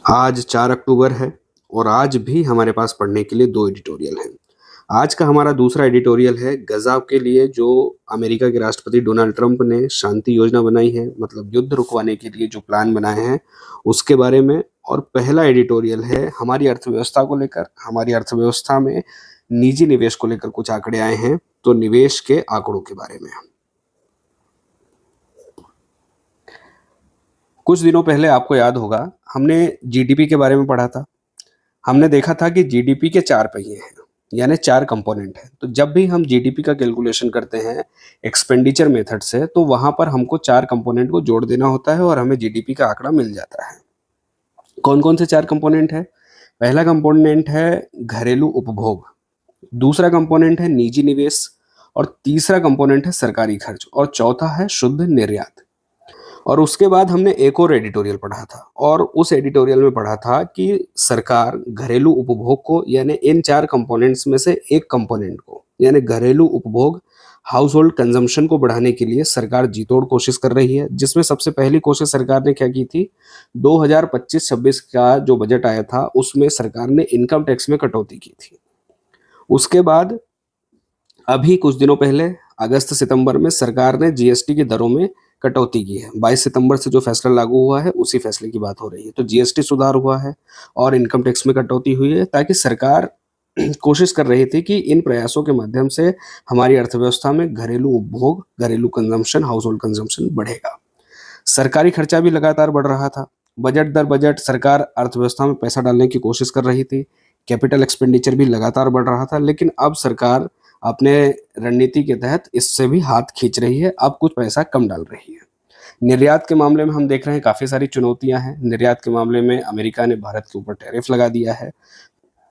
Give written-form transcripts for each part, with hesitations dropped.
आज 4 अक्टूबर है और आज भी हमारे पास पढ़ने के लिए 2 एडिटोरियल हैं। आज का हमारा दूसरा एडिटोरियल है गज़ा के लिए जो अमेरिका के राष्ट्रपति डोनाल्ड ट्रंप ने शांति योजना बनाई है, मतलब युद्ध रुकवाने के लिए जो प्लान बनाए हैं, उसके बारे में। और पहला एडिटोरियल है हमारी अर्थव्यवस्था को लेकर। हमारी अर्थव्यवस्था में निजी निवेश को लेकर कुछ आंकड़े आए हैं, तो निवेश के आंकड़ों के बारे में। कुछ दिनों पहले आपको याद होगा हमने जीडीपी के बारे में पढ़ा था। हमने देखा था कि जीडीपी के 4 पहिए हैं, यानी 4 कंपोनेंट हैं। तो जब भी हम जीडीपी का कैलकुलेशन करते हैं एक्सपेंडिचर मेथड से, तो वहां पर हमको 4 कंपोनेंट को जोड़ देना होता है और हमें जीडीपी का आंकड़ा मिल जाता है। कौन कौन से 4 कंपोनेंट है? पहला कंपोनेंट है घरेलू उपभोग, दूसरा कंपोनेंट है निजी निवेश, और तीसरा कंपोनेंट है सरकारी खर्च, और चौथा है शुद्ध निर्यात। और उसके बाद हमने एक और एडिटोरियल पढ़ा था, और उस एडिटोरियल में पढ़ा था कि सरकार घरेलू उपभोग को, यानी इन 4 कंपोनेंट्स में से एक कंपोनेंट को, यानी घरेलू उपभोग, हाउस होल्ड कंजम्पशन को बढ़ाने के लिए सरकार जी-तोड़ कोशिश कर रही है। जिसमें सबसे पहली कोशिश सरकार ने क्या की थी? 2025-26 का जो बजट आया था उसमें सरकार ने इनकम टैक्स में कटौती की थी। उसके बाद अभी कुछ दिनों पहले अगस्त सितंबर में सरकार ने जीएसटी की दरों में कटौती की है। 22 सितंबर से जो फैसला लागू हुआ है उसी फैसले की बात हो रही है। तो जीएसटी सुधार हुआ है और इनकम टैक्स में कटौती हुई है, ताकि सरकार कोशिश कर रही थी कि इन प्रयासों के माध्यम से हमारी अर्थव्यवस्था में घरेलू उपभोग, घरेलू कंजम्पशन, हाउस होल्ड कंजम्पशन बढ़ेगा। सरकारी खर्चा भी लगातार बढ़ रहा था। बजट दर बजट सरकार अर्थव्यवस्था में पैसा डालने की कोशिश कर रही थी। कैपिटल एक्सपेंडिचर भी लगातार बढ़ रहा था, लेकिन अब सरकार अपने रणनीति के तहत इससे भी हाथ खींच रही है, अब कुछ पैसा कम डाल रही है। निर्यात के मामले में हम देख रहे हैं काफ़ी सारी चुनौतियां हैं। निर्यात के मामले में अमेरिका ने भारत के ऊपर टैरिफ लगा दिया है।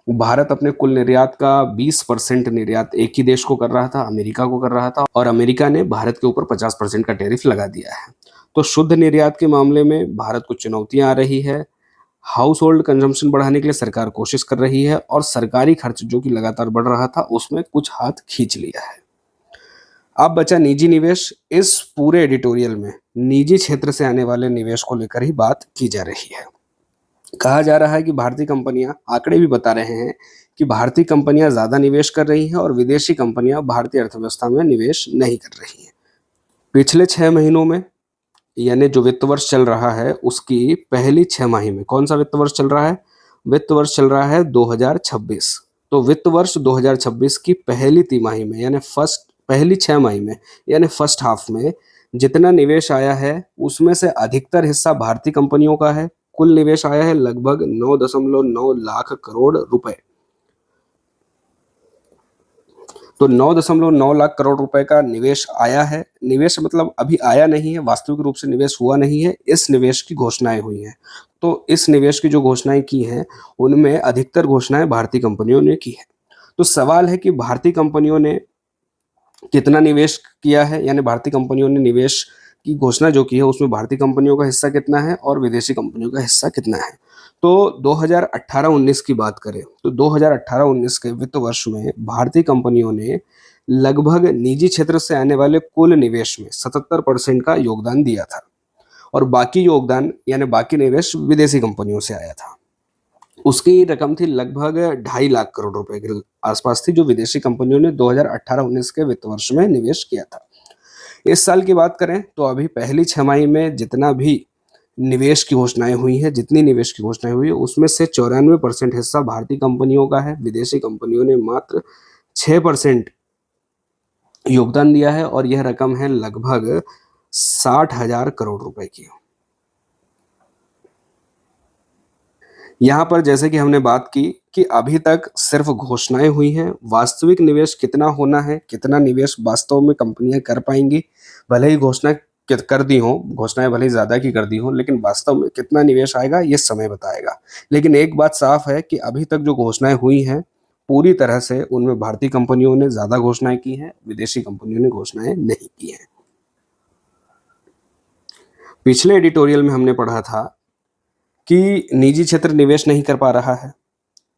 भारत अपने कुल निर्यात का 20% निर्यात एक ही देश को कर रहा था, अमेरिका को कर रहा था, और अमेरिका ने भारत के ऊपर 50% का टैरिफ लगा दिया है। तो शुद्ध निर्यात के मामले में भारत को चुनौतियां आ रही है। हाउस होल्ड कंजम्पशन बढ़ाने के लिए सरकार कोशिश कर रही है, और सरकारी खर्च जो कि लगातार बढ़ रहा था उसमें कुछ हाथ खींच लिया है। अब बचा निजी निवेश। इस पूरे एडिटोरियल में निजी क्षेत्र से आने वाले निवेश को लेकर ही बात की जा रही है। कहा जा रहा है कि भारतीय कंपनियां, आंकड़े भी बता रहे हैं कि भारतीय कंपनियां ज्यादा निवेश कर रही हैं और विदेशी कंपनियां भारतीय अर्थव्यवस्था में निवेश नहीं कर रही हैं। पिछले 6 महीनों में, यानी जो वित्त वर्ष चल रहा है उसकी पहली 6 माही में, कौन सा वित्त वर्ष चल रहा है? वित्त वर्ष चल रहा है 2026। तो वित्त वर्ष 2026 की पहली तिमाही में, यानी पहली 6 माही में, यानी फर्स्ट हाफ में जितना निवेश आया है उसमें से अधिकतर हिस्सा भारतीय कंपनियों का है। कुल निवेश आया है लगभग 9.9 लाख करोड़ रुपए। तो 9.9 लाख करोड़ रुपए का निवेश आया है। निवेश मतलब अभी आया नहीं है, वास्तविक रूप से निवेश हुआ नहीं है। इस निवेश की घोषणाएं हुई हैं। तो इस निवेश की जो घोषणाएं की हैं उनमें अधिकतर घोषणाएं भारतीय कंपनियों ने की है। तो सवाल है कि भारतीय कंपनियों ने कितना निवेश किया है, यानी भारतीय कंपनियों ने निवेश की घोषणा जो की है उसमें भारतीय कंपनियों का हिस्सा कितना है और विदेशी कंपनियों का हिस्सा कितना है। तो 2018-19 की बात करें तो 2018-19 के वित्त वर्ष में भारतीय कंपनियों ने लगभग निजी क्षेत्र से आने वाले कुल निवेश में 77% का योगदान दिया था, और बाकी योगदान यानी बाकी निवेश विदेशी कंपनियों से आया था। उसकी रकम थी लगभग 2.5 लाख करोड़ रुपए के आसपास थी, जो विदेशी कंपनियों ने 2018-19 के वित्त वर्ष में निवेश किया था। इस साल की बात करें तो अभी पहली 6 माही में जितना भी निवेश की घोषणाएं हुई हैं, जितनी निवेश की घोषणाएं हुई है उसमें से 94% हिस्सा भारतीय कंपनियों का है। विदेशी कंपनियों ने मात्र 6% योगदान दिया है, और यह रकम है लगभग 60,000 करोड़ रुपए की। यहाँ पर जैसे कि हमने बात की कि अभी तक सिर्फ घोषणाएं हुई हैं, वास्तविक निवेश कितना होना है, कितना निवेश वास्तव में कंपनियां कर पाएंगी, भले ही घोषणा कर दी हो, घोषणाएं भले ही ज्यादा की कर दी हो, लेकिन वास्तव में कितना निवेश आएगा ये समय बताएगा। लेकिन एक बात साफ है कि अभी तक जो घोषणाएं हुई हैं पूरी तरह से उनमें भारतीय कंपनियों ने ज्यादा घोषणाएं की हैं, विदेशी कंपनियों ने घोषणाएं नहीं की हैं। पिछले एडिटोरियल में हमने पढ़ा था कि निजी क्षेत्र निवेश नहीं कर पा रहा है।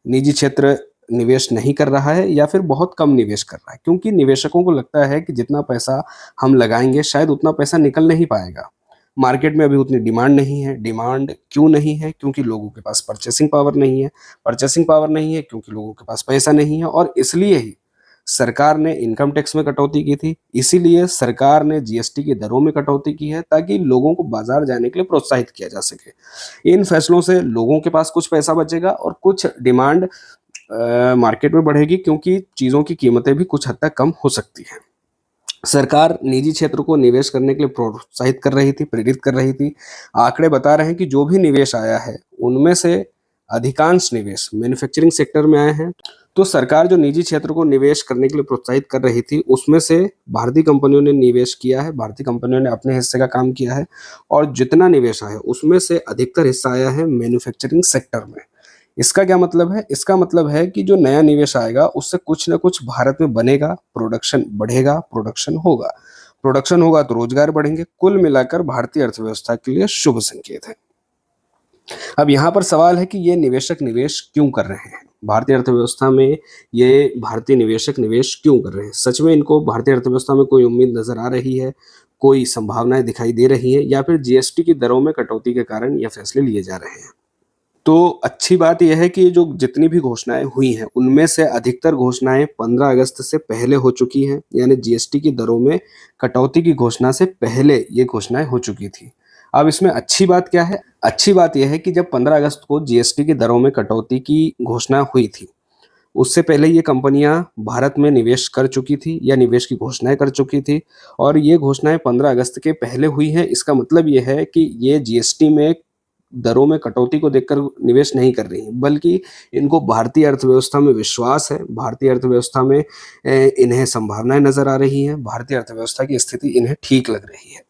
निजी क्षेत्र निवेश नहीं कर रहा है या फिर बहुत कम निवेश कर रहा है, क्योंकि निवेशकों को लगता है कि जितना पैसा हम लगाएंगे शायद उतना पैसा निकल नहीं पाएगा। मार्केट में अभी उतनी डिमांड नहीं है। डिमांड क्यों नहीं है? क्योंकि लोगों के पास परचेसिंग पावर नहीं है। परचेसिंग पावर नहीं है क्योंकि लोगों के पास पैसा नहीं है, और इसलिए ही सरकार ने इनकम टैक्स में कटौती की थी। इसीलिए सरकार ने जीएसटी की दरों में कटौती की है, ताकि लोगों को बाजार जाने के लिए प्रोत्साहित किया जा सके। इन फैसलों से लोगों के पास कुछ पैसा बचेगा और कुछ डिमांड मार्केट में बढ़ेगी, क्योंकि चीज़ों की कीमतें भी कुछ हद तक कम हो सकती हैं। सरकार निजी क्षेत्र को निवेश करने के लिए प्रोत्साहित कर रही थी, प्रेरित कर रही थी। आंकड़े बता रहे हैं कि जो भी निवेश आया है, उनमें से अधिकांश निवेश मैन्युफैक्चरिंग सेक्टर में आए हैं। तो सरकार जो निजी क्षेत्र को निवेश करने के लिए प्रोत्साहित कर रही थी, उसमें से भारतीय कंपनियों ने निवेश किया है, भारतीय कंपनियों ने अपने हिस्से का काम किया है, और जितना निवेश आया है उसमें से अधिकतर हिस्सा आया है मैन्युफैक्चरिंग सेक्टर में। इसका क्या मतलब है? इसका मतलब है कि जो नया निवेश आएगा उससे कुछ ना कुछ भारत में बनेगा, प्रोडक्शन बढ़ेगा, प्रोडक्शन होगा। प्रोडक्शन होगा तो रोजगार बढ़ेंगे। कुल मिलाकर भारतीय अर्थव्यवस्था के लिए शुभ संकेत है। अब यहाँ पर सवाल है कि ये निवेशक निवेश क्यों कर रहे हैं? भारतीय अर्थव्यवस्था में ये भारतीय निवेशक निवेश क्यों कर रहे हैं? सच में इनको भारतीय अर्थव्यवस्था में कोई उम्मीद नजर आ रही है, कोई संभावनाएं दिखाई दे रही हैं, या फिर जीएसटी की दरों में कटौती के कारण ये फैसले लिए जा रहे हैं? तो अच्छी बात यह है कि जो जितनी भी घोषणाएं हुई हैं, उनमें से अधिकतर घोषणाएं 15 अगस्त से पहले हो चुकी हैं, यानी जीएसटी की दरों में कटौती की घोषणा से पहले ये घोषणाएं हो चुकी थी। अब इसमें अच्छी बात क्या है? अच्छी बात यह है कि जब 15 अगस्त को जीएसटी की दरों में कटौती की घोषणा हुई थी, उससे पहले ये कंपनियां भारत में निवेश कर चुकी थी या निवेश की घोषणाएं कर चुकी थी, और ये घोषणाएं 15 अगस्त के पहले हुई हैं। इसका मतलब ये है कि ये जीएसटी में दरों में कटौती को देखकर निवेश नहीं कर रही हैं, बल्कि इनको भारतीय अर्थव्यवस्था में विश्वास है, भारतीय अर्थव्यवस्था में इन्हें संभावनाएं नजर आ रही हैं, भारतीय अर्थव्यवस्था की स्थिति इन्हें ठीक लग रही है।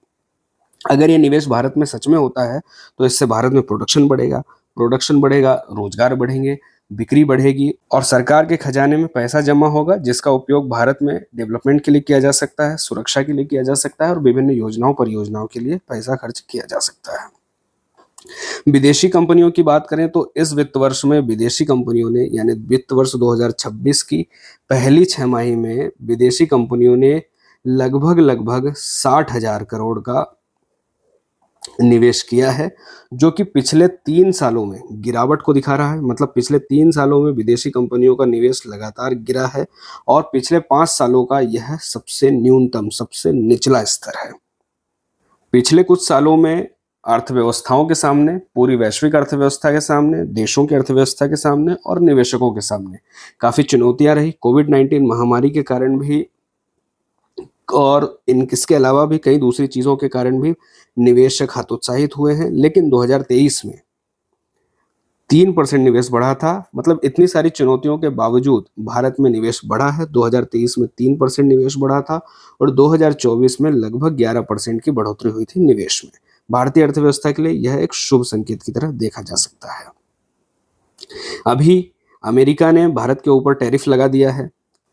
अगर ये निवेश भारत में सच में होता है, तो इससे भारत में प्रोडक्शन बढ़ेगा, रोजगार बढ़ेंगे, बिक्री बढ़ेगी, और सरकार के खजाने में पैसा जमा होगा, जिसका उपयोग भारत में डेवलपमेंट के लिए किया जा सकता है, सुरक्षा के लिए किया जा सकता है, और विभिन्न योजनाओं परियोजनाओं के लिए पैसा खर्च किया जा सकता है। विदेशी कंपनियों की बात करें तो इस वित्त वर्ष में विदेशी कंपनियों ने, यानी वित्त वर्ष 2026 की पहली छमाही में विदेशी कंपनियों ने लगभग 60,000 करोड़ का निवेश किया है, जो कि पिछले 3 सालों में गिरावट को दिखा रहा है। मतलब पिछले 3 सालों में विदेशी कंपनियों का निवेश लगातार गिरा है, और पिछले 5 सालों का यह सबसे न्यूनतम, सबसे निचला स्तर है। पिछले कुछ सालों में अर्थव्यवस्थाओं के सामने, पूरी वैश्विक अर्थव्यवस्था के सामने, देशों की अर्थव्यवस्था के सामने और निवेशकों के सामने काफी चुनौतियां रही। कोविड-19 महामारी के कारण भी, और इसके अलावा भी कई दूसरी चीजों के कारण भी निवेशक हतोत्साहित हुए हैं। लेकिन 2023 में 3% निवेश बढ़ा था। मतलब इतनी सारी चुनौतियों के बावजूद भारत में निवेश बढ़ा है। 2023 में 3% निवेश बढ़ा था, और 2024 में लगभग 11% की बढ़ोतरी हुई थी निवेश में। भारतीय अर्थव्यवस्था के लिए यह एक शुभ संकेत की तरह देखा जा सकता है। अभी अमेरिका ने भारत के ऊपर टैरिफ लगा दिया है।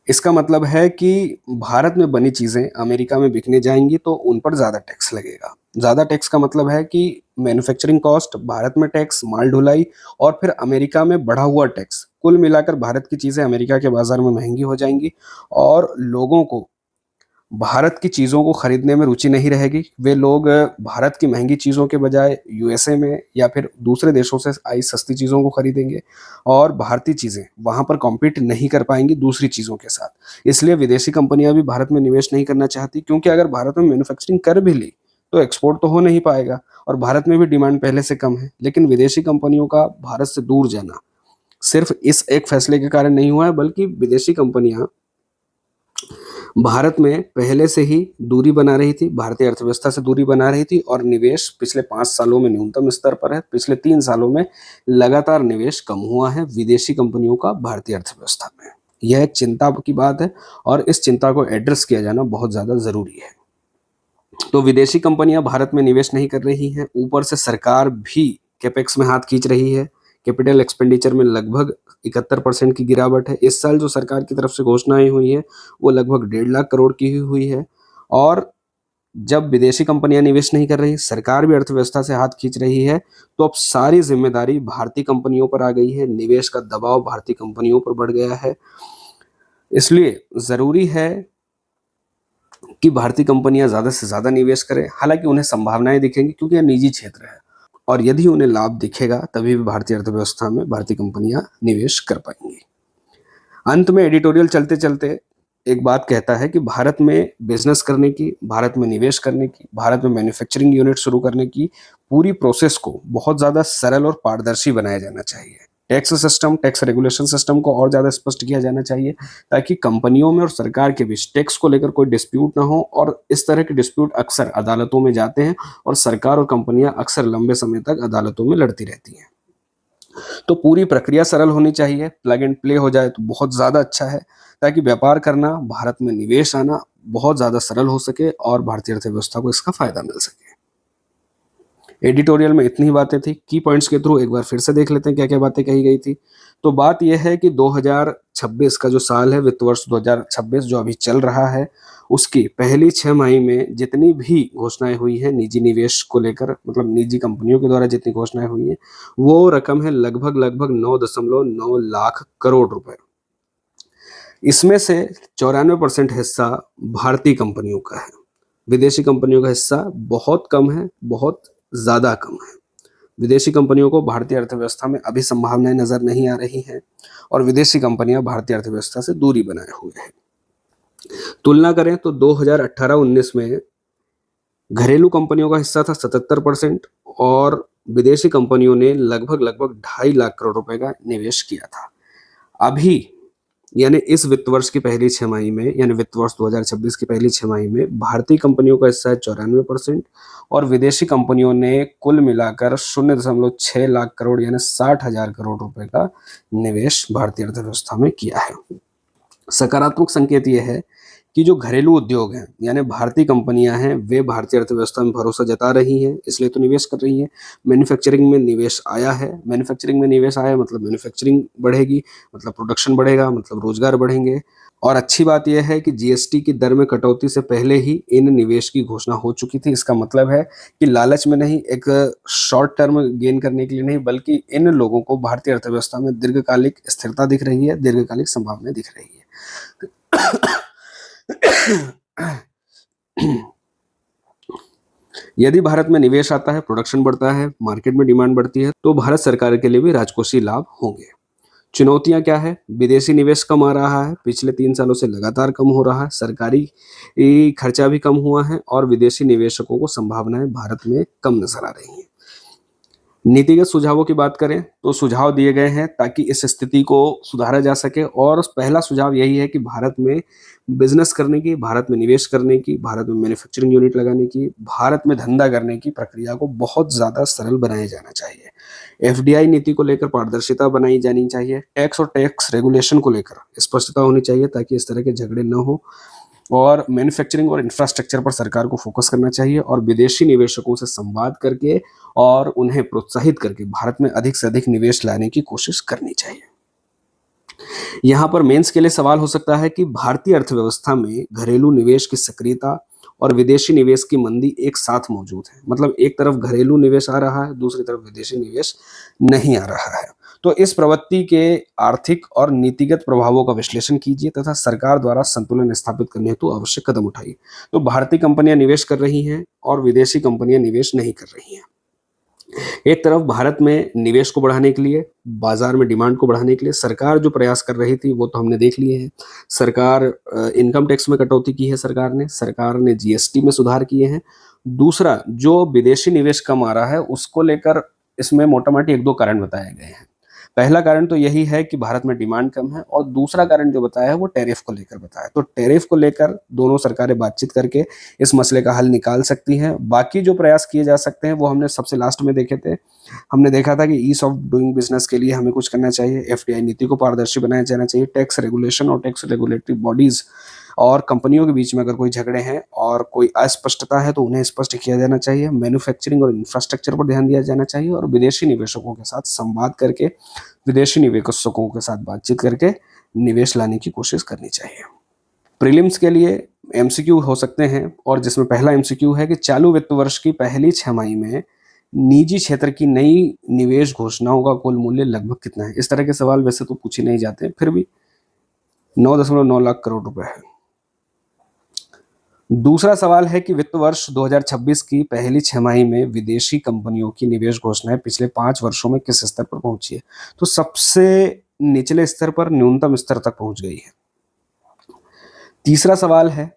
इसका मतलब है कि भारत में बनी चीजें अमेरिका में बिकने जाएंगी, तो उन पर ज्यादा टैक्स लगेगा। ज्यादा टैक्स का मतलब है कि मैन्युफैक्चरिंग कॉस्ट, भारत में टैक्स, माल ढुलाई, और फिर अमेरिका में बढ़ा हुआ टैक्स, कुल मिलाकर भारत की चीजें अमेरिका के बाजार में महंगी हो जाएंगी, और लोगों को भारत की चीज़ों को खरीदने में रुचि नहीं रहेगी। वे लोग भारत की महंगी चीज़ों के बजाय यूएसए में या फिर दूसरे देशों से आई सस्ती चीज़ों को खरीदेंगे, और भारतीय चीज़ें वहाँ पर कॉम्पीट नहीं कर पाएंगी दूसरी चीज़ों के साथ। इसलिए विदेशी कंपनियां भी भारत में निवेश नहीं करना चाहती, क्योंकि अगर भारत में मैन्युफैक्चरिंग कर भी ली तो एक्सपोर्ट तो हो नहीं पाएगा, और भारत में भी डिमांड पहले से कम है। लेकिन विदेशी कंपनियों का भारत से दूर जाना सिर्फ इस एक फैसले के कारण नहीं हुआ है, बल्कि विदेशी कंपनियां भारत में पहले से ही दूरी बना रही थी, भारतीय अर्थव्यवस्था से दूरी बना रही थी, और निवेश पिछले 5 सालों में न्यूनतम स्तर पर है। पिछले 3 सालों में लगातार निवेश कम हुआ है विदेशी कंपनियों का भारतीय अर्थव्यवस्था में। यह एक चिंता की बात है, और इस चिंता को एड्रेस किया जाना बहुत ज्यादा जरूरी है। तो विदेशी कंपनियां भारत में निवेश नहीं कर रही हैं, ऊपर से सरकार भी कैपेक्स में हाथ खींच रही है। कैपिटल एक्सपेंडिचर में लगभग 71% की गिरावट है। इस साल जो सरकार की तरफ से घोषणाएं हुई है, वो लगभग 1.5 लाख करोड़ की ही हुई है। और जब विदेशी कंपनियां निवेश नहीं कर रही, सरकार भी अर्थव्यवस्था से हाथ खींच रही है, तो अब सारी जिम्मेदारी भारतीय कंपनियों पर आ गई है। निवेश का दबाव भारतीय कंपनियों पर बढ़ गया है। इसलिए जरूरी है कि भारतीय कंपनियां ज़्यादा से ज़्यादा निवेश करें। हालांकि उन्हें संभावनाएं दिखेंगी क्योंकि यह निजी क्षेत्र है, और यदि उन्हें लाभ दिखेगा तभी भी भारतीय अर्थव्यवस्था में भारतीय कंपनियां निवेश कर पाएंगी। अंत में एडिटोरियल चलते चलते एक बात कहता है कि भारत में बिजनेस करने की, भारत में निवेश करने की, भारत में मैन्युफैक्चरिंग यूनिट शुरू करने की पूरी प्रोसेस को बहुत ज़्यादा सरल और पारदर्शी बनाया जाना चाहिए। Tax system, tax regulation system को और ज़्यादा स्पष्ट किया जाना चाहिए, ताकि कंपनियों में और सरकार के बीच टैक्स को लेकर कोई डिस्प्यूट ना हो। और इस तरह के डिस्प्यूट अक्सर अदालतों में जाते हैं और सरकार और कंपनियां अक्सर लंबे समय तक अदालतों में लड़ती रहती हैं। तो पूरी प्रक्रिया सरल होनी चाहिए, प्लग एंड प्ले हो जाए तो बहुत ज़्यादा अच्छा है, ताकि व्यापार करना, भारत में निवेश आना बहुत ज़्यादा सरल हो सके और भारतीय अर्थव्यवस्था को इसका फायदा मिल सके। एडिटोरियल में इतनी ही बातें थी। की पॉइंट्स के थ्रू एक बार फिर से देख लेते हैं क्या क्या बातें कही गई थी। तो बात यह है कि 2026 का जो साल है, वित्त वर्ष 2026 जो अभी चल रहा है, उसकी पहली 6 माही में जितनी भी घोषणाएं हुई हैं निजी निवेश को लेकर, मतलब निजी कंपनियों के द्वारा जितनी घोषणाएं हुई हैं, वो रकम है लगभग 9.9 लाख करोड़ रुपए। इसमें से 94% हिस्सा भारतीय कंपनियों का है। विदेशी कंपनियों का हिस्सा बहुत कम है, बहुत ज़्यादा कम है। विदेशी कंपनियों को भारतीय अर्थव्यवस्था में अभी संभावनाएं नजर नहीं आ रही हैं, और विदेशी कंपनियां भारतीय अर्थव्यवस्था से दूरी बनाए हुए हैं। तुलना करें तो 2018-19 में घरेलू कंपनियों का हिस्सा था 77% और विदेशी कंपनियों ने लगभग 2.5 लाख करोड़ रुपए का निवेश किया था। अभी यानी इस वित्त वर्ष की पहली 6 माही में, यानी वित्त वर्ष 2026 की पहली 6 माही में भारतीय कंपनियों का हिस्सा है 94% और विदेशी कंपनियों ने कुल मिलाकर 0.6 लाख करोड़ यानी 60,000 करोड़ रुपए का निवेश भारतीय अर्थव्यवस्था में किया है। सकारात्मक संकेत यह है कि जो घरेलू उद्योग हैं यानी भारतीय कंपनियां हैं, वे भारतीय अर्थव्यवस्था में भरोसा जता रही हैं, इसलिए तो निवेश कर रही हैं। मैन्युफैक्चरिंग में निवेश आया है, मैन्युफैक्चरिंग में निवेश आया मतलब मैन्युफैक्चरिंग बढ़ेगी, मतलब प्रोडक्शन बढ़ेगा, मतलब रोजगार बढ़ेंगे। और अच्छी बात यह है कि जीएसटी की दर में कटौती से पहले ही इन निवेश की घोषणा हो चुकी थी। इसका मतलब है कि लालच में नहीं, एक शॉर्ट टर्म गेन करने के लिए नहीं, बल्कि इन लोगों को भारतीय अर्थव्यवस्था में दीर्घकालिक स्थिरता दिख रही है, दीर्घकालिक संभावनाएं दिख रही है। यदि भारत में निवेश आता है, प्रोडक्शन बढ़ता है, मार्केट में डिमांड बढ़ती है, तो भारत सरकार के लिए भी राजकोषीय लाभ होंगे। चुनौतियां क्या है? विदेशी निवेश कम आ रहा है, पिछले 3 सालों से लगातार कम हो रहा है, सरकारी खर्चा भी कम हुआ है और विदेशी निवेशकों को संभावनाएं भारत में कम नजर आ रही हैं। नीतिगत सुझावों की बात करें तो सुझाव दिए गए हैं ताकि इस स्थिति को सुधारा जा सके, और पहला सुझाव यही है कि भारत में बिजनेस करने की, भारत में निवेश करने की, भारत में मैन्युफैक्चरिंग यूनिट लगाने की, भारत में धंधा करने की प्रक्रिया को बहुत ज़्यादा सरल बनाया जाना चाहिए। एफडीआई नीति को लेकर पारदर्शिता बनाई जानी चाहिए। टैक्स और टैक्स रेगुलेशन को लेकर स्पष्टता होनी चाहिए ताकि इस तरह के झगड़े न हो, और मैन्युफैक्चरिंग और इंफ्रास्ट्रक्चर पर सरकार को फोकस करना चाहिए और विदेशी निवेशकों से संवाद करके और उन्हें प्रोत्साहित करके भारत में अधिक से अधिक निवेश लाने की कोशिश करनी चाहिए। यहाँ पर मेंस के लिए सवाल हो सकता है कि भारतीय अर्थव्यवस्था में घरेलू निवेश की सक्रियता और विदेशी निवेश की मंदी एक साथ मौजूद है, मतलब एक तरफ घरेलू निवेश आ रहा है, दूसरी तरफ विदेशी निवेश नहीं आ रहा है। तो इस प्रवृत्ति के आर्थिक और नीतिगत प्रभावों का विश्लेषण कीजिए तथा सरकार द्वारा संतुलन स्थापित करने हेतु आवश्यक कदम उठाइए। तो भारतीय कंपनियां निवेश कर रही हैं और विदेशी कंपनियां निवेश नहीं कर रही हैं। एक तरफ भारत में निवेश को बढ़ाने के लिए, बाजार में डिमांड को बढ़ाने के लिए सरकार जो प्रयास कर रही थी वो तो हमने देख लिए हैं। सरकार इनकम टैक्स में कटौती की है, सरकार ने जीएसटी में सुधार किए हैं। दूसरा, जो विदेशी निवेश कम आ रहा है उसको लेकर इसमें मोटा-मोटी 1-2 कारण बताए गए हैं। पहला कारण तो यही है कि भारत में डिमांड कम है, और दूसरा कारण जो बताया है वो टैरिफ को लेकर बताया। तो टैरिफ को लेकर दोनों सरकारें बातचीत करके इस मसले का हल निकाल सकती हैं। बाकी जो प्रयास किए जा सकते हैं वो हमने सबसे लास्ट में देखे थे। हमने देखा था कि ईज ऑफ डूइंग बिजनेस के लिए हमें कुछ करना चाहिए, एफडीआई नीति को पारदर्शी बनाया जाना चाहिए, टैक्स रेगुलेशन और टैक्स रेगुलेटरी बॉडीज और कंपनियों के बीच में अगर कोई झगड़े हैं और कोई अस्पष्टता है तो उन्हें स्पष्ट किया जाना चाहिए, मैन्युफैक्चरिंग और इंफ्रास्ट्रक्चर पर ध्यान दिया जाना चाहिए, और विदेशी निवेशकों के साथ संवाद करके, विदेशी निवेशकों के साथ बातचीत करके निवेश लाने की कोशिश करनी चाहिए। प्रीलिम्स के लिए एमसीक्यू हो सकते हैं, और जिसमें पहला एमसीक्यू है कि चालू वित्त वर्ष की पहली 6 माही में निजी क्षेत्र की नई निवेश घोषणाओं का कुल मूल्य लगभग कितना है। इस तरह के सवाल वैसे तो पूछे नहीं जाते, फिर भी 9.9 लाख करोड़ रुपए है। दूसरा सवाल है कि वित्त वर्ष 2026 की पहली छमाही में विदेशी कंपनियों की निवेश घोषणाएं पिछले 5 वर्षों में किस स्तर पर पहुंची है? तो सबसे निचले स्तर पर न्यूनतम स्तर तक पहुंच गई है। तीसरा सवाल है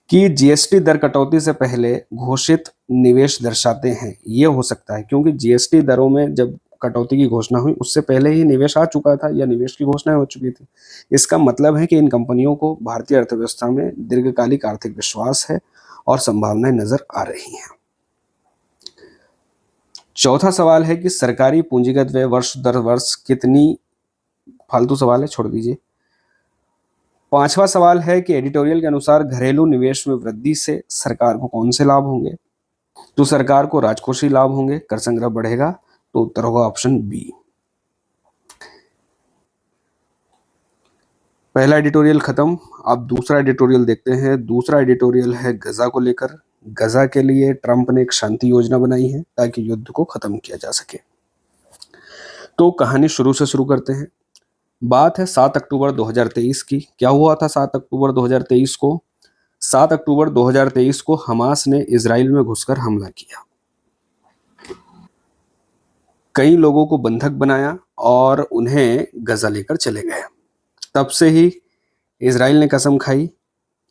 कि जीएसटी दर कटौती से पहले घोषित निवेश दर्शाते हैं। ये हो सकता है क्योंकि जीएसटी दरों में जब कटौती की घोषणा हुई उससे पहले ही निवेश आ चुका था या निवेश की घोषणाएं हो चुकी थी। इसका मतलब है कि इन कंपनियों को भारतीय अर्थव्यवस्था में दीर्घकालिक आर्थिक विश्वास है और संभावनाएं नजर आ रही हैं। चौथा सवाल है कि सरकारी पूंजीगत व्यय वर्ष दर वर्ष कितनी, फालतू सवाल है, छोड़ दीजिए। पांचवा सवाल है कि एडिटोरियल के अनुसार घरेलू निवेश में वृद्धि से सरकार को कौन से लाभ होंगे? तो सरकार को राजकोषीय लाभ होंगे, कर संग्रह बढ़ेगा। तो उत्तर होगा ऑप्शन बी। पहला एडिटोरियल खत्म, अब दूसरा एडिटोरियल देखते हैं। दूसरा एडिटोरियल है गजा को लेकर। गजा के लिए ट्रंप ने एक शांति योजना बनाई है ताकि युद्ध को खत्म किया जा सके। तो कहानी शुरू से शुरू करते हैं। बात है 7 अक्टूबर 2023 की। क्या हुआ था 7 अक्टूबर 2023 को? 7 अक्टूबर 2023 को हमास ने इजराइल में घुसकर हमला किया, कई लोगों को बंधक बनाया और उन्हें गजा लेकर चले गए। तब से ही इजराइल ने कसम खाई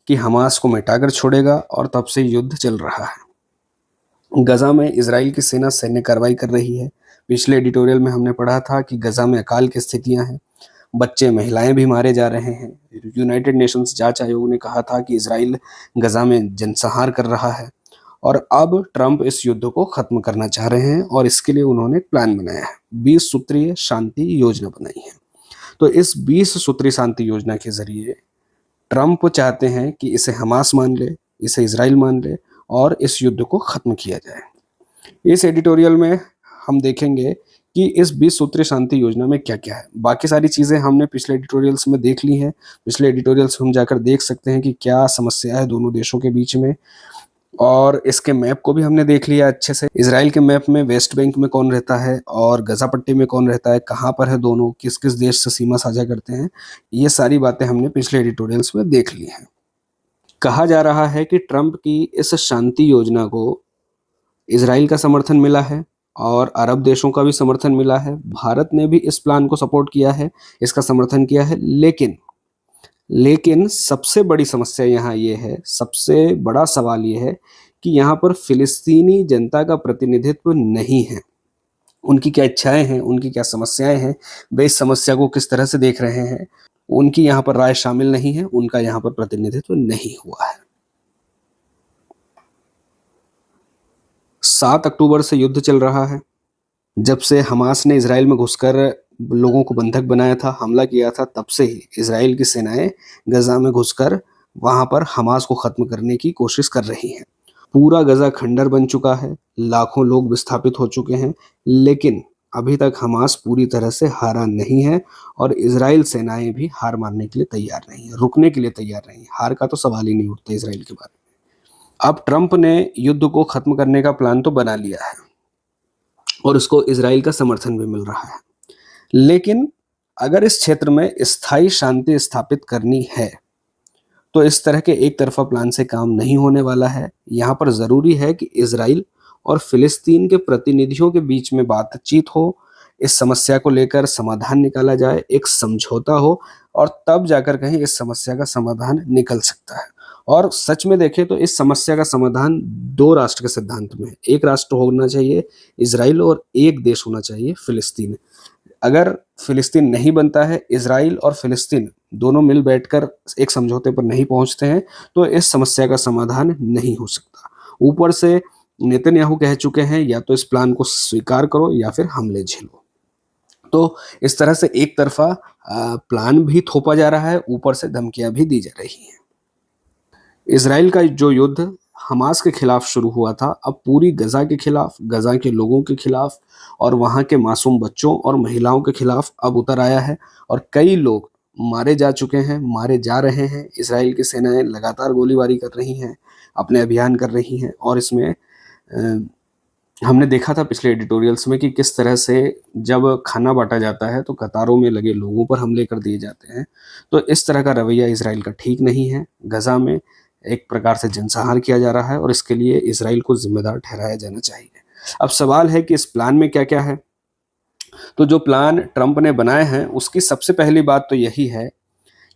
कि हमास को मिटाकर छोड़ेगा और तब से युद्ध चल रहा है। गजा में इजराइल की सेना सैन्य कार्रवाई कर रही है। पिछले एडिटोरियल में हमने पढ़ा था कि गजा में अकाल की स्थितियां हैं, बच्चे महिलाएं भी मारे जा रहे हैं। यूनाइटेड नेशंस जांच आयोग ने कहा था कि इजराइल गजा में जनसंहार कर रहा है और अब ट्रंप इस युद्ध को खत्म करना चाह रहे हैं और इसके लिए उन्होंने एक प्लान बनाया है। 20 सूत्रीय शांति योजना बनाई है। तो इस 20 सूत्रीय शांति योजना के जरिए ट्रंप चाहते हैं कि इसे हमास मान ले, इसे इजराइल मान ले और इस युद्ध को खत्म किया जाए। इस एडिटोरियल में हम देखेंगे कि इस 20 सूत्रीय शांति योजना में क्या क्या है। बाकी सारी चीजें हमने पिछले एडिटोरियल्स में देख ली हैं। पिछले एडिटोरियल्स में हम जाकर देख सकते हैं कि क्या समस्या है दोनों देशों के बीच में, और इसके मैप को भी हमने देख लिया अच्छे से। इजराइल के मैप में वेस्ट बैंक में कौन रहता है और गजा पट्टी में कौन रहता है, कहाँ पर है दोनों, किस किस देश से सीमा साझा करते हैं, ये सारी बातें हमने पिछले एडिटोरियल्स में देख ली हैं। कहा जा रहा है कि ट्रंप की इस शांति योजना को इजराइल का समर्थन मिला है और अरब देशों का भी समर्थन मिला है। भारत ने भी इस प्लान को सपोर्ट किया है, इसका समर्थन किया है। लेकिन सबसे बड़ी समस्या यहाँ ये है, सबसे बड़ा सवाल ये है कि यहाँ पर फिलिस्तीनी जनता का प्रतिनिधित्व नहीं है। उनकी क्या इच्छाएं हैं, उनकी क्या समस्याएं हैं, वे इस समस्या को किस तरह से देख रहे हैं, उनकी यहाँ पर राय शामिल नहीं है, उनका यहाँ पर प्रतिनिधित्व नहीं हुआ है। 7 अक्टूबर से युद्ध चल रहा है। जब से हमास ने इजराइल में घुसकर लोगों को बंधक बनाया था, हमला किया था, तब से ही इजराइल की सेनाएं गजा में घुसकर वहां पर हमास को खत्म करने की कोशिश कर रही हैं। पूरा गजा खंडर बन चुका है, लाखों लोग विस्थापित हो चुके हैं, लेकिन अभी तक हमास पूरी तरह से हारा नहीं है और इजराइल सेनाएं भी हार मानने के लिए तैयार नहीं है, रुकने के लिए तैयार नहीं है। हार का तो सवाल ही नहीं उठता इजराइल के बारे में। अब ट्रंप ने युद्ध को खत्म करने का प्लान तो बना लिया है और उसको इजराइल का समर्थन भी मिल रहा है, लेकिन अगर इस क्षेत्र में स्थायी शांति स्थापित करनी है तो इस तरह के एक तरफा प्लान से काम नहीं होने वाला है। यहाँ पर जरूरी है कि इजराइल और फिलिस्तीन के प्रतिनिधियों के बीच में बातचीत हो, इस समस्या को लेकर समाधान निकाला जाए, एक समझौता हो और तब जाकर कहीं इस समस्या का समाधान निकल सकता है। और सच में देखें तो इस समस्या का समाधान 2 राष्ट्र के सिद्धांत में है। एक राष्ट्र होना चाहिए इजराइल और एक देश होना चाहिए फिलिस्तीन। अगर फिलिस्तीन नहीं बनता है, इजराइल और फिलिस्तीन दोनों मिल बैठकर एक समझौते पर नहीं पहुंचते हैं, तो इस समस्या का समाधान नहीं हो सकता। ऊपर से नेतन्याहू कह चुके हैं या तो इस प्लान को स्वीकार करो या फिर हमले झेलो। तो इस तरह से एक तरफा प्लान भी थोपा जा रहा है, ऊपर से धमकियां भी दी जा रही हैं। इजराइल का जो युद्ध हमास के खिलाफ शुरू हुआ था, अब पूरी गजा के खिलाफ, गजा के लोगों के खिलाफ और वहां के मासूम बच्चों और महिलाओं के खिलाफ अब उतर आया है और कई लोग मारे जा चुके हैं, मारे जा रहे हैं। इजराइल की सेनाएं लगातार गोलीबारी कर रही हैं, अपने अभियान कर रही हैं और इसमें हमने देखा था पिछले एडिटोरियल्स में कि किस तरह से जब खाना बांटा जाता है तो कतारों में लगे लोगों पर हमले कर दिए जाते हैं। तो इस तरह का रवैया इजराइल का ठीक नहीं है। गजा में एक प्रकार से जनसंहार किया जा रहा है और इसके लिए इजराइल को जिम्मेदार ठहराया जाना चाहिए। अब सवाल है कि इस प्लान में क्या क्या है। तो जो प्लान ट्रंप ने बनाए हैं उसकी सबसे पहली बात तो यही है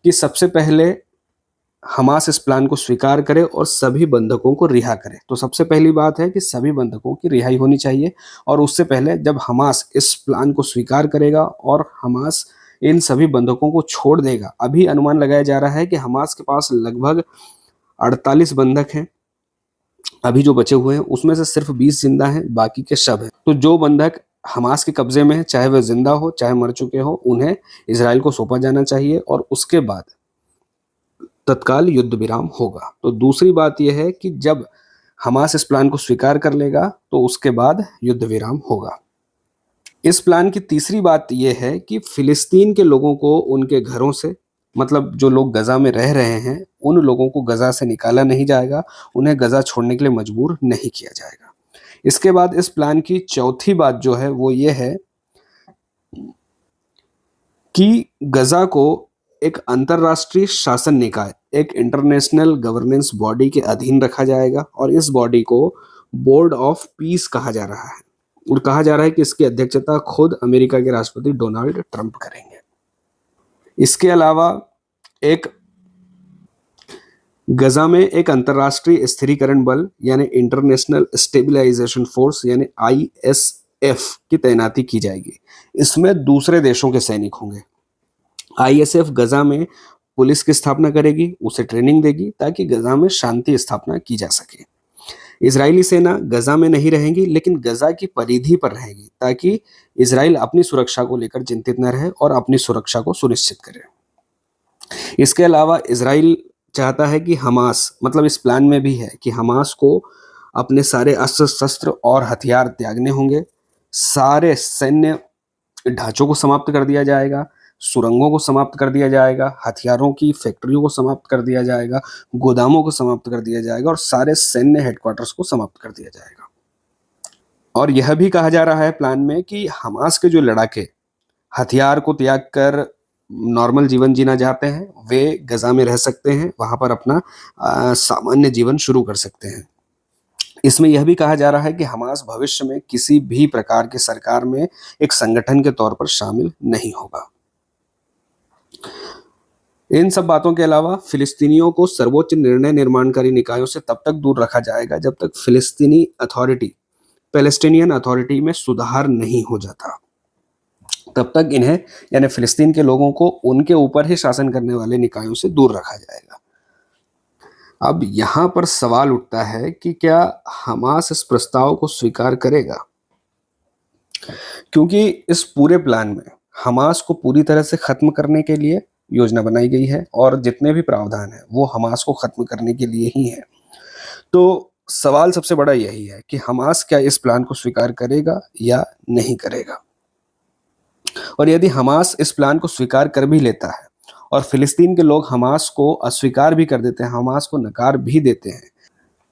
कि सबसे पहले हमास इस प्लान को स्वीकार करे और सभी बंधकों को रिहा करे। तो सबसे पहली बात है कि सभी बंधकों की रिहाई होनी चाहिए, और उससे पहले जब हमास इस प्लान को स्वीकार करेगा और हमास इन सभी बंधकों को छोड़ देगा, अभी अनुमान लगाया जा रहा है कि हमास के पास लगभग 48 बंधक हैं अभी जो बचे हुए हैं, उसमें से सिर्फ 20 जिंदा हैं, बाकी के शव हैं। तो जो बंधक हमास के कब्जे में है, चाहे वह जिंदा हो चाहे मर चुके हो, उन्हें इजराइल को सौंपा जाना चाहिए और उसके बाद तत्काल युद्ध विराम होगा। तो दूसरी बात यह है कि जब हमास इस प्लान को स्वीकार कर लेगा तो उसके बाद युद्ध विराम होगा। इस प्लान की तीसरी बात यह है कि फिलिस्तीन के लोगों को उनके घरों से, मतलब जो लोग गजा में रह रहे हैं, उन लोगों को गजा से निकाला नहीं जाएगा, उन्हें गजा छोड़ने के लिए मजबूर नहीं किया जाएगा। इसके बाद इस प्लान की चौथी बात जो है वो ये है कि गजा को एक अंतरराष्ट्रीय शासन निकाय, एक इंटरनेशनल गवर्नेंस बॉडी के अधीन रखा जाएगा और इस बॉडी को बोर्ड ऑफ पीस कहा जा रहा है और कहा जा रहा है कि इसकी अध्यक्षता खुद अमेरिका के राष्ट्रपति डोनाल्ड ट्रंप करेंगे। इसके अलावा एक गजा में एक अंतरराष्ट्रीय स्थिरीकरण बल यानी इंटरनेशनल स्टेबलाइजेशन फोर्स यानी ISF की तैनाती की जाएगी। इसमें दूसरे देशों के सैनिक होंगे। ISF गजा में पुलिस की स्थापना करेगी, उसे ट्रेनिंग देगी ताकि गजा में शांति स्थापना की जा सके। इजरायली सेना गजा में नहीं रहेगी लेकिन गजा की परिधि पर रहेगी ताकि इजराइल अपनी सुरक्षा को लेकर चिंतित न रहे और अपनी सुरक्षा को सुनिश्चित करे। इसके अलावा इजराइल चाहता है कि हमास, मतलब इस प्लान में भी है कि हमास को अपने सारे अस्त्र शस्त्र और हथियार त्यागने होंगे, सारे सैन्य ढांचों को समाप्त कर दिया जाएगा, सुरंगों को समाप्त कर दिया जाएगा, हथियारों की फैक्ट्रियों को समाप्त कर दिया जाएगा, गोदामों को समाप्त कर दिया जाएगा और सारे सैन्य हेडक्वार्टर्स को समाप्त कर दिया जाएगा। और यह भी कहा जा रहा है प्लान में कि हमास के जो लड़ाके हथियार को त्याग कर नॉर्मल जीवन जीना चाहते हैं, वे गजा में रह सकते हैं, वहां पर अपना सामान्य जीवन शुरू कर सकते हैं। इसमें यह भी कहा जा रहा है कि हमास भविष्य में किसी भी प्रकार की सरकार में एक संगठन के तौर पर शामिल नहीं होगा। इन सब बातों के अलावा फिलिस्तीनियों को सर्वोच्च निर्णय निर्माणकारी निकायों से तब तक दूर रखा जाएगा जब तक पैलेस्टीनियन अथॉरिटी में सुधार नहीं हो जाता। तब तक इन्हें यानी फिलिस्तीन के लोगों को उनके ऊपर ही शासन करने वाले निकायों से दूर रखा जाएगा। अब यहां पर सवाल उठता है कि क्या हमास इस प्रस्ताव को स्वीकार करेगा, क्योंकि इस पूरे प्लान में हमास को पूरी तरह से खत्म करने के लिए योजना बनाई गई है और जितने भी प्रावधान हैं वो हमास को खत्म करने के लिए ही है। तो सवाल सबसे बड़ा यही है कि हमास क्या इस प्लान को स्वीकार करेगा या नहीं करेगा। और यदि हमास इस प्लान को स्वीकार कर भी लेता है और फिलिस्तीन के लोग हमास को अस्वीकार भी कर देते हैं, हमास को नकार भी देते हैं,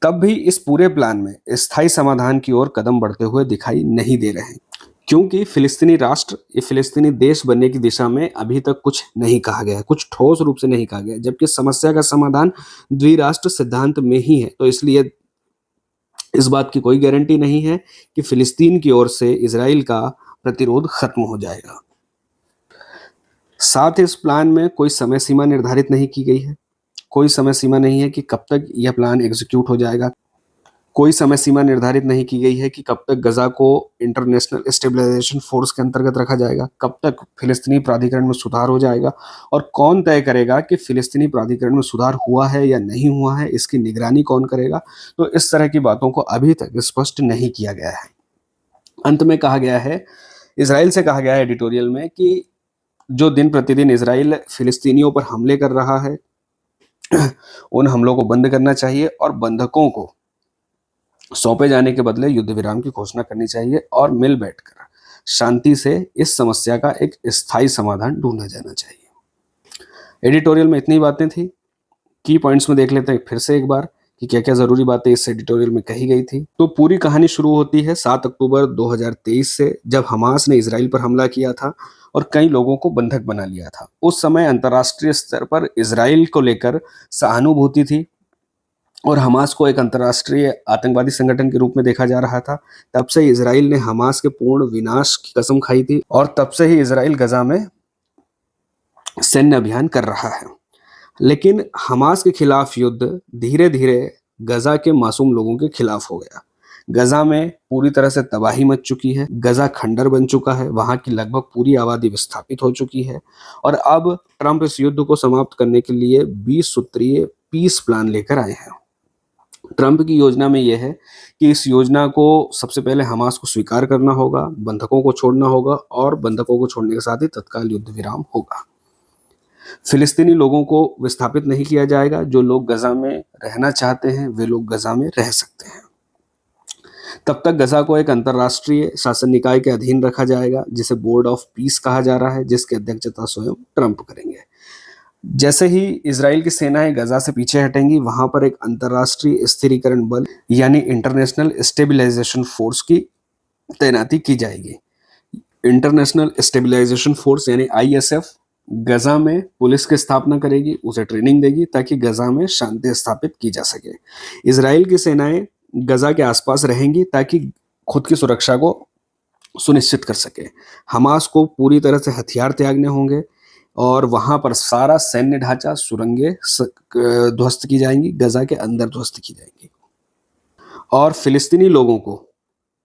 तब भी इस पूरे प्लान में स्थायी समाधान की ओर कदम बढ़ते हुए दिखाई नहीं दे रहे हैं, क्योंकि फिलिस्तीनी राष्ट्र या फिलिस्तीनी देश बनने की दिशा में अभी तक कुछ नहीं कहा गया है, कुछ ठोस रूप से नहीं कहा गया, जबकि समस्या का समाधान द्विराष्ट्र सिद्धांत में ही है। तो इसलिए इस बात की कोई गारंटी नहीं है कि फिलिस्तीन की ओर से इजराइल का प्रतिरोध खत्म हो जाएगा। साथ ही इस प्लान में कोई समय सीमा निर्धारित नहीं की गई है, कोई समय सीमा नहीं है कि कब तक यह प्लान एग्जीक्यूट हो जाएगा, कोई समय सीमा निर्धारित नहीं की गई है कि कब तक गजा को इंटरनेशनल स्टेबलाइजेशन फोर्स के अंतर्गत रखा जाएगा, कब तक फिलिस्तीनी प्राधिकरण में सुधार हो जाएगा और कौन तय करेगा कि फिलिस्तीनी प्राधिकरण में सुधार हुआ है या नहीं हुआ है, इसकी निगरानी कौन करेगा। तो इस तरह की बातों को अभी तक स्पष्ट नहीं किया गया है। अंत में कहा गया है, इजराइल से कहा गया है एडिटोरियल में कि जो दिन प्रतिदिन इजराइल फिलिस्तीनियों पर हमले कर रहा है उन हमलों को बंद करना चाहिए और बंधकों को सौंपे जाने के बदले युद्ध विराम की घोषणा करनी चाहिए और मिल बैठकर शांति से इस समस्या का एक स्थायी समाधान ढूंढा जाना चाहिए। एडिटोरियल में इतनी बातें थी। की पॉइंट्स में देख लेते हैं फिर से एक बार कि क्या क्या जरूरी बातें इस एडिटोरियल में कही गई थी। तो पूरी कहानी शुरू होती है 7 अक्टूबर 2023 से, जब हमास ने इजराइल पर हमला किया था और कई लोगों को बंधक बना लिया था। उस समय अंतर्राष्ट्रीय स्तर पर इजराइल को लेकर सहानुभूति थी, और हमास को एक अंतर्राष्ट्रीय आतंकवादी संगठन के रूप में देखा जा रहा था। तब से इजराइल ने हमास के पूर्ण विनाश की कसम खाई थी और तब से ही इजराइल गजा में सैन्य अभियान कर रहा है। लेकिन हमास के खिलाफ युद्ध धीरे धीरे गजा के मासूम लोगों के खिलाफ हो गया। गजा में पूरी तरह से तबाही मच चुकी है, गजा खंडर बन चुका है, वहां की लगभग पूरी आबादी विस्थापित हो चुकी है और अब ट्रंप इस युद्ध को समाप्त करने के लिए 20 सूत्रीय पीस प्लान लेकर आए हैं। ट्रंप की योजना में यह है कि इस योजना को सबसे पहले हमास को स्वीकार करना होगा, बंधकों को छोड़ना होगा और बंधकों को छोड़ने के साथ ही तत्काल युद्ध विराम होगा। फिलिस्तीनी लोगों को विस्थापित नहीं किया जाएगा। जो लोग गजा में रहना चाहते हैं वे लोग गजा में रह सकते हैं। तब तक गजा को एक अंतर्राष्ट्रीय शासन निकाय के अधीन रखा जाएगा जिसे बोर्ड ऑफ पीस कहा जा रहा है, जिसकी अध्यक्षता स्वयं ट्रंप करेंगे। जैसे ही इजराइल की सेनाएं गजा से पीछे हटेंगी, वहां पर एक अंतर्राष्ट्रीय स्थिरीकरण बल यानी इंटरनेशनल स्टेबिलाईजेशन फोर्स की तैनाती की जाएगी। इंटरनेशनल स्टेबिलाईजेशन फोर्स यानी ISF गजा में पुलिस की स्थापना करेगी, उसे ट्रेनिंग देगी ताकि गजा में शांति स्थापित की जा सके। इजराइल की सेनाएं गजा के आसपास रहेंगी ताकि खुद की सुरक्षा को सुनिश्चित कर सके। हमास को पूरी तरह से हथियार त्यागने होंगे और वहां पर सारा सैन्य ढांचा, सुरंगें ध्वस्त की जाएंगी, गजा के अंदर ध्वस्त की जाएंगी। और फिलिस्तीनी लोगों को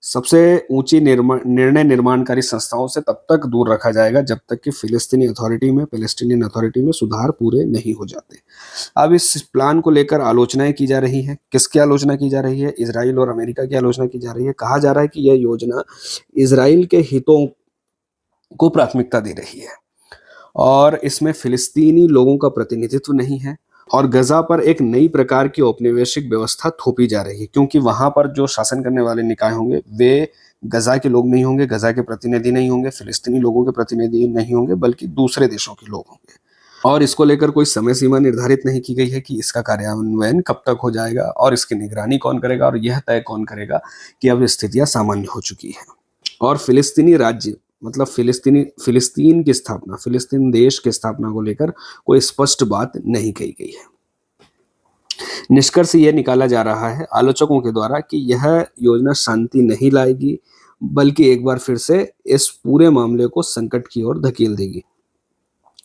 सबसे ऊंची निर्णय निर्माणकारी संस्थाओं से तब तक दूर रखा जाएगा जब तक कि पैलेस्टीनियन अथॉरिटी में सुधार पूरे नहीं हो जाते। अब इस प्लान को लेकर आलोचनाएं की जा रही हैं। किसकी आलोचना की जा रही है? इजराइल और अमेरिका की आलोचना की जा रही है। कहा जा रहा है कि यह योजना इजराइल के हितों को प्राथमिकता दे रही है और इसमें फिलिस्तीनी लोगों का प्रतिनिधित्व नहीं है और गजा पर एक नई प्रकार की औपनिवेशिक व्यवस्था थोपी जा रही है, क्योंकि वहां पर जो शासन करने वाले निकाय होंगे वे गजा के लोग नहीं होंगे, गजा के प्रतिनिधि नहीं होंगे, फिलिस्तीनी लोगों के प्रतिनिधि नहीं होंगे, बल्कि दूसरे देशों के लोग होंगे। और इसको लेकर कोई समय सीमा निर्धारित नहीं की गई है कि इसका कार्यान्वयन कब तक हो जाएगा और इसकी निगरानी कौन करेगा और यह तय कौन करेगा कि अब स्थितियां सामान्य हो चुकी है। और फिलिस्तीनी राज्य मतलब फिलिस्तीन की स्थापना, फिलिस्तीन देश की स्थापना को लेकर कोई स्पष्ट बात नहीं कही गई है। निष्कर्ष यह निकाला जा रहा है आलोचकों के द्वारा कि यह योजना शांति नहीं लाएगी, बल्कि एक बार फिर से इस पूरे मामले को संकट की ओर धकेल देगी।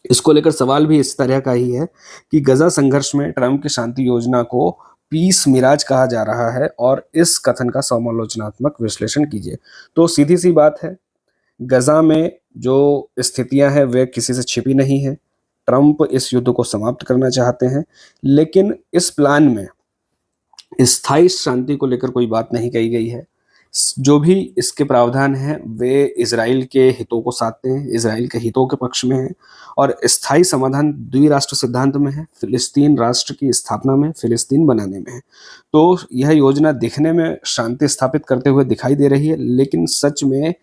इसको लेकर सवाल भी इस तरह का ही है कि गजा संघर्ष में ट्रंप की शांति योजना को पीस मिराज कहा जा रहा है और इस कथन का समालोचनात्मक विश्लेषण कीजिए। तो सीधी सी बात है, गजा में जो स्थितियां हैं वे किसी से छिपी नहीं है। ट्रंप इस युद्ध को समाप्त करना चाहते हैं, लेकिन इस प्लान में स्थायी शांति को लेकर कोई बात नहीं कही गई है। जो भी इसके प्रावधान हैं वे इजराइल के हितों को साधते हैं, इजराइल के हितों के पक्ष में है और स्थायी समाधान द्विराष्ट्र सिद्धांत में है, फिलिस्तीन राष्ट्र की स्थापना में, फिलिस्तीन बनाने में है। तो यह योजना दिखने में शांति स्थापित करते हुए दिखाई दे रही है, लेकिन सच में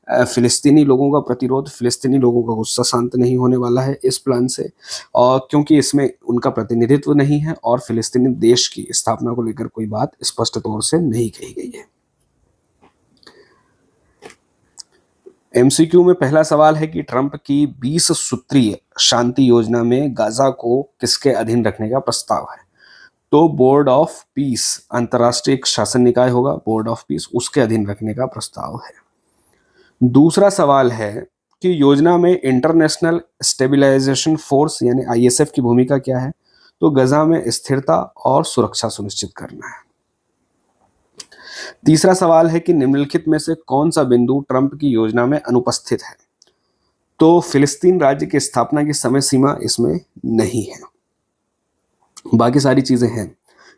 फिलिस्तीनी लोगों का प्रतिरोध, फिलिस्तीनी लोगों का गुस्सा शांत नहीं होने वाला है इस प्लान से, और क्योंकि इसमें उनका प्रतिनिधित्व नहीं है और फिलिस्तीनी देश की स्थापना को लेकर कोई बात स्पष्ट तौर से नहीं कही गई है। MCQ में पहला सवाल है कि ट्रंप की 20 सूत्रीय शांति योजना में गाजा को किसके अधीन रखने का प्रस्ताव है? तो बोर्ड ऑफ पीस, अंतर्राष्ट्रीय शासन निकाय होगा बोर्ड ऑफ पीस, उसके अधीन रखने का प्रस्ताव है। दूसरा सवाल है कि योजना में इंटरनेशनल स्टेबिलाईजेशन फोर्स यानी ISF की भूमिका क्या है? तो गजा में स्थिरता और सुरक्षा सुनिश्चित करना है। तीसरा सवाल है कि निम्नलिखित में से कौन सा बिंदु ट्रंप की योजना में अनुपस्थित है? तो फिलिस्तीन राज्य की स्थापना की समय सीमा इसमें नहीं है, बाकी सारी चीजें हैं।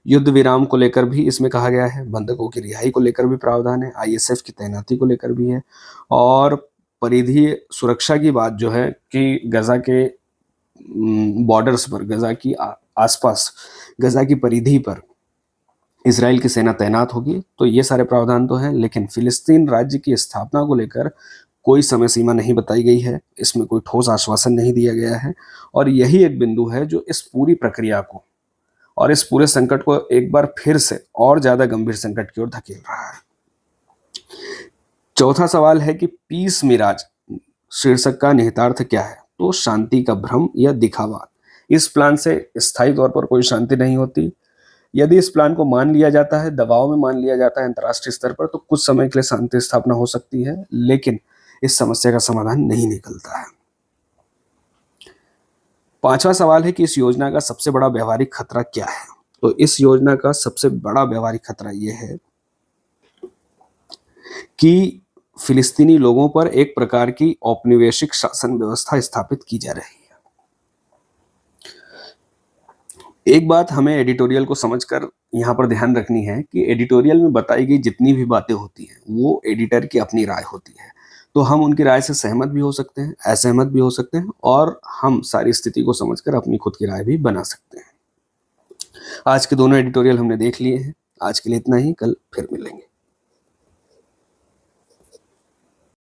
युद्ध विराम को लेकर भी इसमें कहा गया है, बंधकों की रिहाई को लेकर भी प्रावधान है, ISF की तैनाती को लेकर भी है और परिधीय सुरक्षा की बात जो है कि गजा के बॉर्डर्स पर, गजा की आसपास, गजा की परिधि पर इजराइल की सेना तैनात होगी। तो ये सारे प्रावधान तो हैं, लेकिन फिलिस्तीन राज्य की स्थापना को लेकर कोई समय सीमा नहीं बताई गई है, इसमें कोई ठोस आश्वासन नहीं दिया गया है और यही एक बिंदु है जो इस पूरी प्रक्रिया को और इस पूरे संकट को एक बार फिर से और ज्यादा गंभीर संकट की ओर धकेल रहा है। चौथा सवाल है कि पीस मिराज शीर्षक का निहितार्थ क्या है? तो शांति का भ्रम या दिखावा। इस प्लान से स्थायी तौर पर कोई शांति नहीं होती, यदि इस प्लान को मान लिया जाता है, दबाव में मान लिया जाता है अंतर्राष्ट्रीय स्तर पर, तो कुछ समय के लिए शांति स्थापना हो सकती है, लेकिन इस समस्या का समाधान नहीं निकलता है। 5वां सवाल है कि इस योजना का सबसे बड़ा व्यावहारिक खतरा क्या है? तो इस योजना का सबसे बड़ा व्यावहारिक खतरा ये है कि फिलिस्तीनी लोगों पर एक प्रकार की औपनिवेशिक शासन व्यवस्था स्थापित की जा रही है। एक बात हमें एडिटोरियल को समझकर यहाँ पर ध्यान रखनी है कि एडिटोरियल में बताई गई जितनी भी बातें होती हैं, वो एडिटर की अपनी राय होती है। तो हम उनकी राय से सहमत भी हो सकते हैं, असहमत भी हो सकते हैं, और हम सारी स्थिति को समझकर अपनी खुद की राय भी बना सकते हैं। आज के दोनों एडिटोरियल हमने देख लिए हैं। आज के लिए इतना ही, कल फिर मिलेंगे।